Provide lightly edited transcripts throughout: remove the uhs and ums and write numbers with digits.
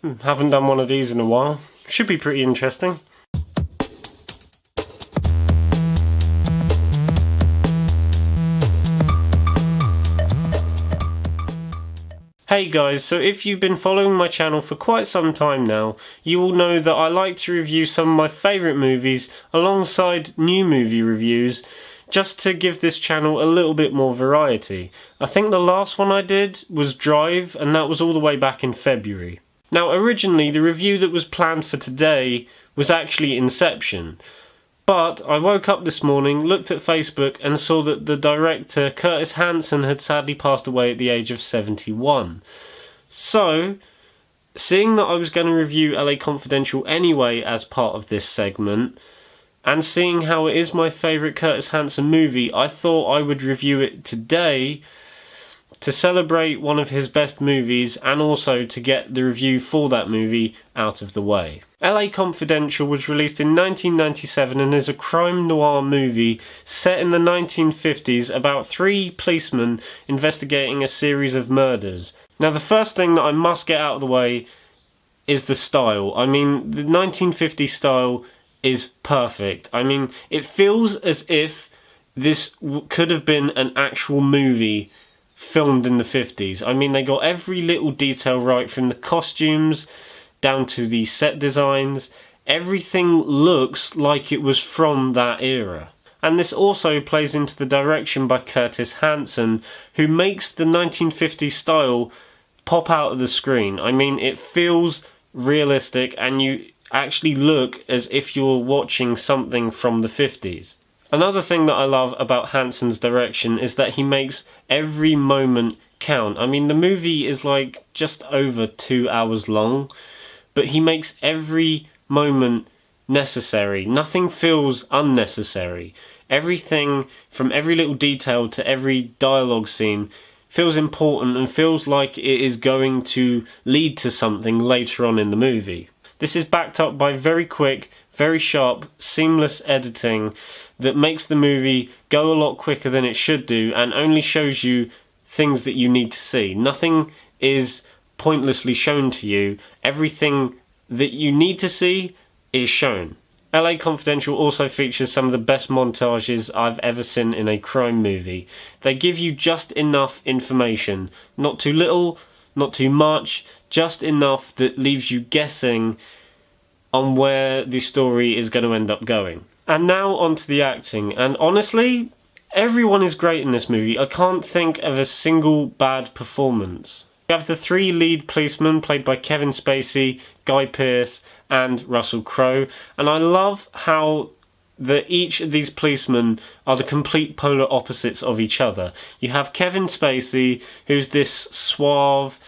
Haven't done one of these in a while. Should be pretty interesting. Hey guys, so if you've been following my channel for quite some time now, you will know that I like to review some of my favourite movies alongside new movie reviews, just to give this channel a little bit more variety. I think the last one I did was Drive, and that was all the way back in February. Now originally the review that was planned for today was actually Inception, but I woke up this morning, looked at Facebook and saw that the director Curtis Hanson had sadly passed away at the age of 71. So, seeing that I was going to review LA Confidential anyway as part of this segment, and seeing how it is my favourite Curtis Hanson movie, I thought I would review it today to celebrate one of his best movies and also to get the review for that movie out of the way. LA Confidential was released in 1997 and is a crime noir movie set in the 1950s about three policemen investigating a series of murders. Now the first thing that I must get out of the way is the style. I mean, the 1950s style is perfect. I mean, it feels as if this could have been an actual movie filmed in the 50s. I mean, they got every little detail right, from the costumes down to the set designs. Everything looks like it was from that era. And this also plays into the direction by Curtis Hanson, who makes the 1950s style pop out of the screen. I mean, it feels realistic and you actually look as if you're watching something from the 50s. Another thing that I love about Hanson's direction is that he makes every moment count. I mean, the movie is like just over 2 hours long, but he makes every moment necessary. Nothing feels unnecessary. Everything, from every little detail to every dialogue scene, feels important and feels like it is going to lead to something later on in the movie. This is backed up by very quick, very sharp, seamless editing that makes the movie go a lot quicker than it should do and only shows you things that you need to see. Nothing is pointlessly shown to you. Everything that you need to see is shown. LA Confidential also features some of the best montages I've ever seen in a crime movie. They give you just enough information, not too little, not too much, just enough that leaves you guessing on where the story is going to end up going. And now on to the acting, and honestly, everyone is great in this movie. I can't think of a single bad performance. We have the three lead policemen played by Kevin Spacey, Guy Pearce and Russell Crowe, and I love how each of these policemen are the complete polar opposites of each other. You have Kevin Spacey, who's this suave,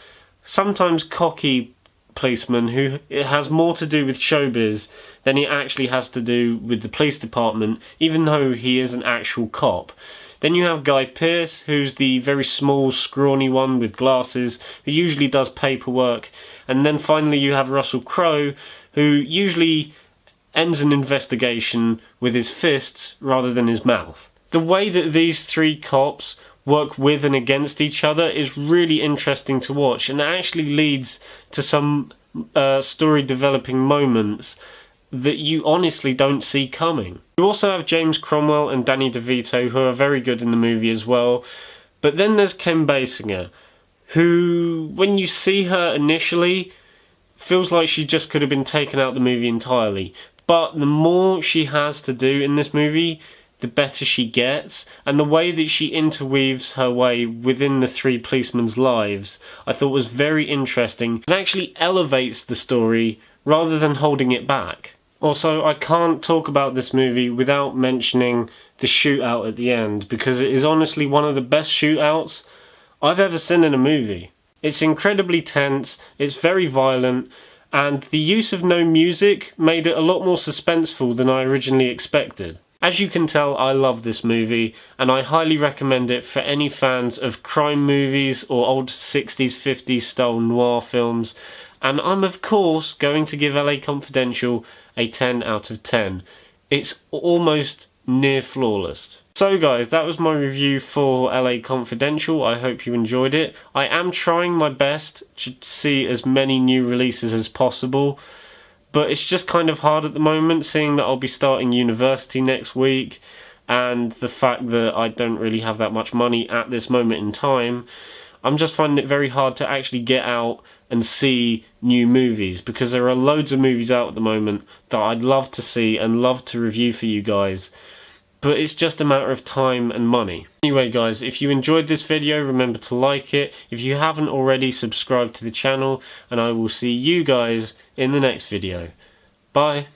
sometimes cocky policeman who has more to do with showbiz than he actually has to do with the police department, even though he is an actual cop. Then you have Guy Pearce, who's the very small, scrawny one with glasses, who usually does paperwork. And then finally you have Russell Crowe, who usually ends an investigation with his fists rather than his mouth. The way that these three cops work with and against each other is really interesting to watch, and it actually leads to some story developing moments that you honestly don't see coming. You also have James Cromwell and Danny DeVito, who are very good in the movie as well. But then there's Kim Bassinger, who, when you see her initially, feels like she just could have been taken out of the movie entirely. But the more she has to do in this movie, the better she gets, and the way that she interweaves her way within the three policemen's lives I thought was very interesting and actually elevates the story rather than holding it back. Also, I can't talk about this movie without mentioning the shootout at the end, because it is honestly one of the best shootouts I've ever seen in a movie. It's incredibly tense, it's very violent, and the use of no music made it a lot more suspenseful than I originally expected. As you can tell, I love this movie, and I highly recommend it for any fans of crime movies or old 60s, 50s style noir films. And I'm of course going to give LA Confidential a 10 out of 10. It's almost near flawless. So guys, that was my review for LA Confidential. I hope you enjoyed it. I am trying my best to see as many new releases as possible, but it's just kind of hard at the moment, seeing that I'll be starting university next week, and the fact that I don't really have that much money at this moment in time. I'm just finding it very hard to actually get out and see new movies, because there are loads of movies out at the moment that I'd love to see and love to review for you guys. But it's just a matter of time and money. Anyway guys, if you enjoyed this video, remember to like it. If you haven't already, subscribe to the channel, and I will see you guys in the next video. Bye.